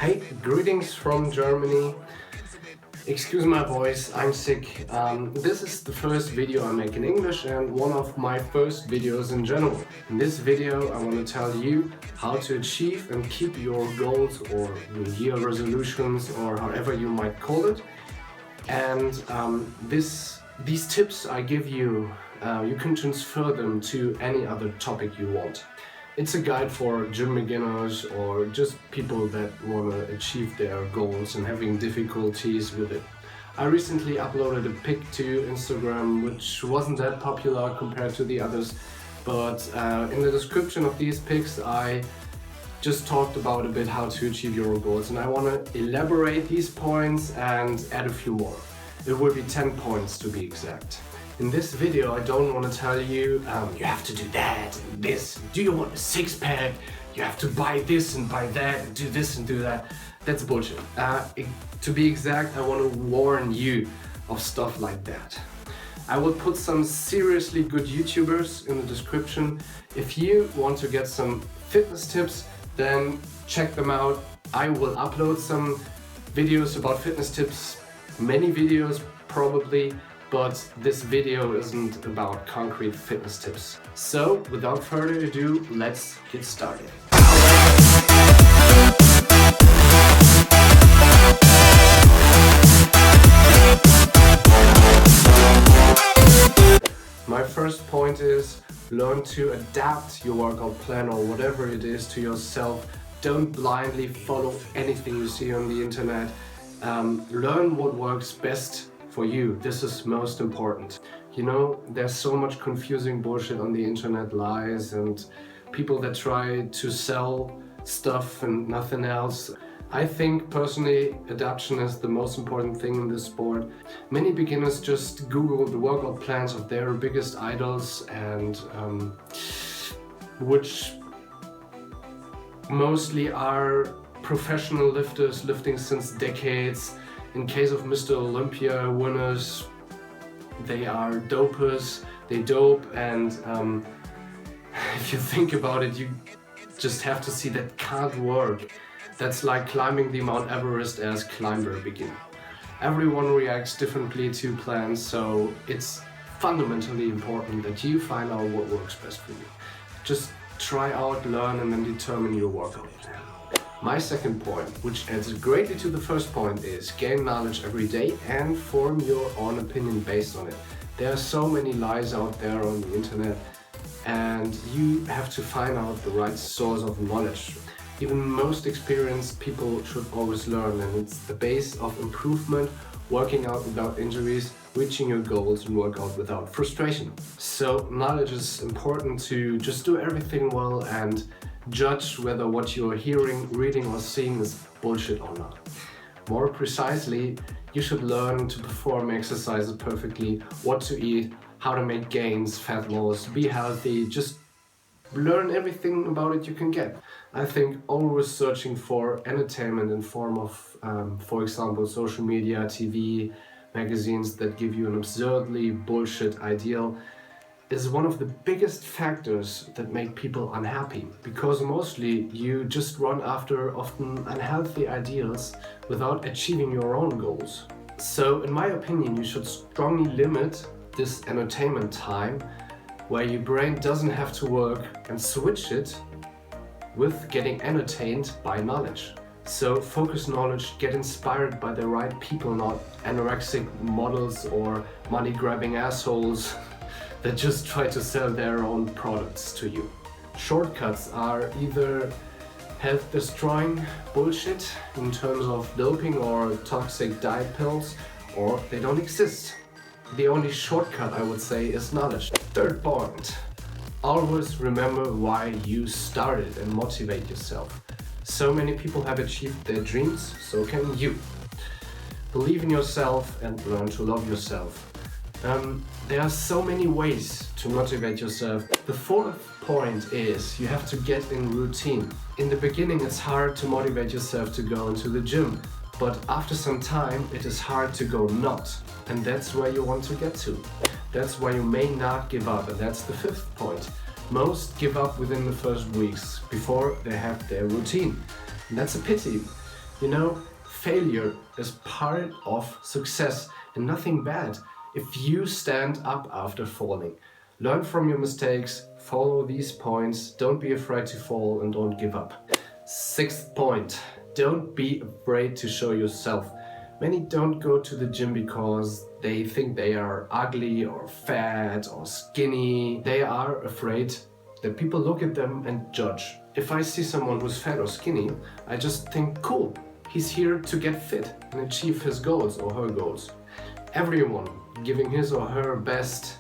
Hey, greetings from Germany. Excuse my voice, I'm sick. This is the first video I make in English and one of my first videos in general. In this video I want to tell you how to achieve and keep your goals or New Year resolutions or however you might call it. And these tips I give you, you can transfer them to any other topic you want. It's a guide for gym beginners or just people that want to achieve their goals and having difficulties with it. I recently uploaded a pic to Instagram which wasn't that popular compared to the others, but in the description of these pics I just talked about a bit how to achieve your goals, and I want to elaborate these points and add a few more. It will be 10 points to be exact. In this video I don't want to tell you you have to do that and this, do you want a six-pack, you have to buy this and buy that and do this and do that. That's bullshit. To be exact, I want to warn you of stuff like that. I will put some seriously good YouTubers in the description. If you want to get some fitness tips, then check them out. I will upload some videos about fitness tips, many videos probably, but this video isn't about concrete fitness tips. So, without further ado, let's get started. My first point is learn to adapt your workout plan or whatever it is to yourself. Don't blindly follow anything you see on the internet. Learn what works best for you. This is most important. You know, there's so much confusing bullshit on the internet, lies and people that try to sell stuff and nothing else. I think personally adaptation is the most important thing in this sport. Many beginners just Google the workout plans of their biggest idols and which mostly are professional lifters lifting since decades. In case of Mr. Olympia winners, they are dopers, they dope, and if you think about it, you just have to see that can't work. That's like climbing the Mount Everest as climber beginner. Everyone reacts differently to plans, so it's fundamentally important that you find out what works best for you. Just try out, learn, and then determine your workout plan. My second point, which adds greatly to the first point, is gain knowledge every day and form your own opinion based on it. There are so many lies out there on the internet and you have to find out the right source of knowledge. Even most experienced people should always learn, and it's the base of improvement, working out without injuries, reaching your goals and work out without frustration. So knowledge is important to just do everything well and judge whether what you're hearing, reading or seeing is bullshit or not. More precisely, you should learn to perform exercises perfectly, what to eat, how to make gains, fat loss, be healthy, just learn everything about it you can get. I think always searching for entertainment in form of, for example, social media, TV, magazines that give you an absurdly bullshit ideal is one of the biggest factors that make people unhappy, because mostly you just run after often unhealthy ideals without achieving your own goals. So in my opinion, you should strongly limit this entertainment time where your brain doesn't have to work and switch it with getting entertained by knowledge. So focus knowledge, get inspired by the right people, not anorexic models or money-grabbing assholes that just try to sell their own products to you. Shortcuts are either health-destroying bullshit in terms of doping or toxic diet pills, or they don't exist. The only shortcut, I would say, is knowledge. Third point, always remember why you started and motivate yourself. So many people have achieved their dreams, so can you. Believe in yourself and learn to love yourself. There are so many ways to motivate yourself. The fourth point is you have to get in routine. In the beginning it's hard to motivate yourself to go into the gym, but after some time it is hard to go not. And that's where you want to get to. That's why you may not give up, and that's the fifth point. Most give up within the first weeks before they have their routine. And that's a pity. You know, failure is part of success and nothing bad if you stand up after falling. Learn from your mistakes, follow these points, don't be afraid to fall and don't give up. Sixth point, don't be afraid to show yourself. Many don't go to the gym because they think they are ugly or fat or skinny. They are afraid that people look at them and judge. If I see someone who's fat or skinny, I just think, cool, he's here to get fit and achieve his goals or her goals. Everyone giving his or her best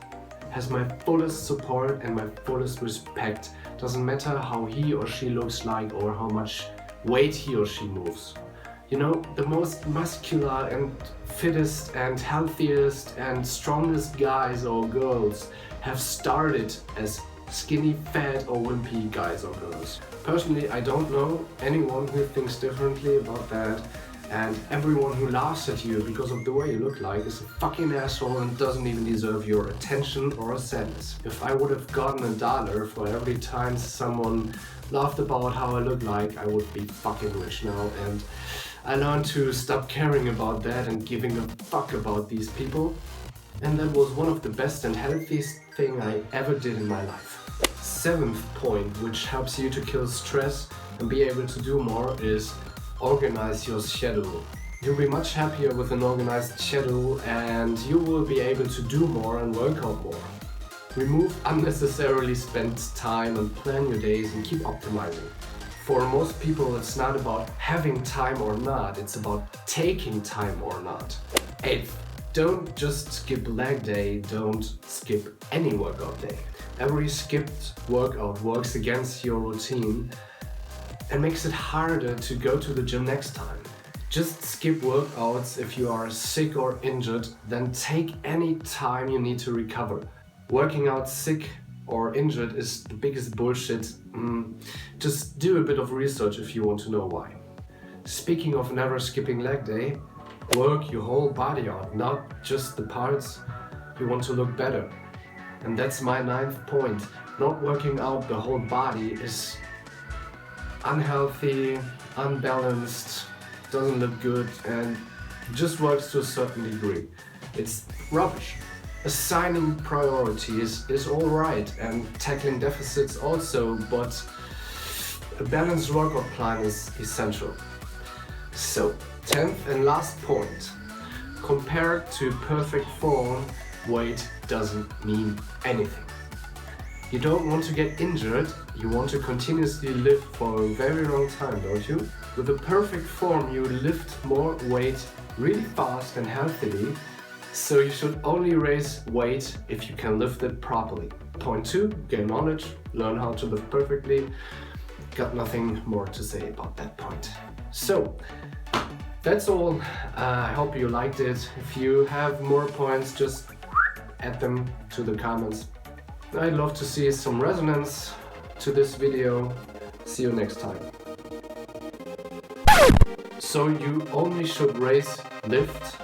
has my fullest support and my fullest respect. Doesn't matter how he or she looks like or how much weight he or she moves. You know, the most muscular and fittest and healthiest and strongest guys or girls have started as skinny, fat or wimpy guys or girls. Personally, I don't know anyone who thinks differently about that, and everyone who laughs at you because of the way you look like is a fucking asshole and doesn't even deserve your attention or a cent. If I would have gotten $1 for every time someone laughed about how I look like, I would be fucking rich now, and I learned to stop caring about that and giving a fuck about these people. And that was one of the best and healthiest thing I ever did in my life. Seventh point, which helps you to kill stress and be able to do more, is organize your schedule. You'll be much happier with an organized schedule and you will be able to do more and work out more. Remove unnecessarily spent time and plan your days and keep optimizing. For most people, it's not about having time or not, it's about taking time or not. Eighth, don't just skip leg day, don't skip any workout day. Every skipped workout works against your routine and makes it harder to go to the gym next time. Just skip workouts if you are sick or injured, then take any time you need to recover. Working out sick or injured is the biggest bullshit. Just do a bit of research if you want to know why. Speaking of never skipping leg day, work your whole body out, not just the parts you want to look better. And that's my ninth point. Not working out the whole body is unhealthy, unbalanced, doesn't look good, and just works to a certain degree. It's rubbish. Assigning priorities is alright and tackling deficits also, but a balanced workout plan is essential. So, 10th and last point. Compared to perfect form, weight doesn't mean anything. You don't want to get injured, you want to continuously live for a very long time, don't you? With a perfect form, you lift more weight really fast and healthily, so you should only raise weight if you can lift it properly. Point 2, gain knowledge, learn how to lift perfectly. Got nothing more to say about that point. So, that's all. I hope you liked it. If you have more points, just add them to the comments. I'd love to see some resonance to this video. See you next time. So you only should lift.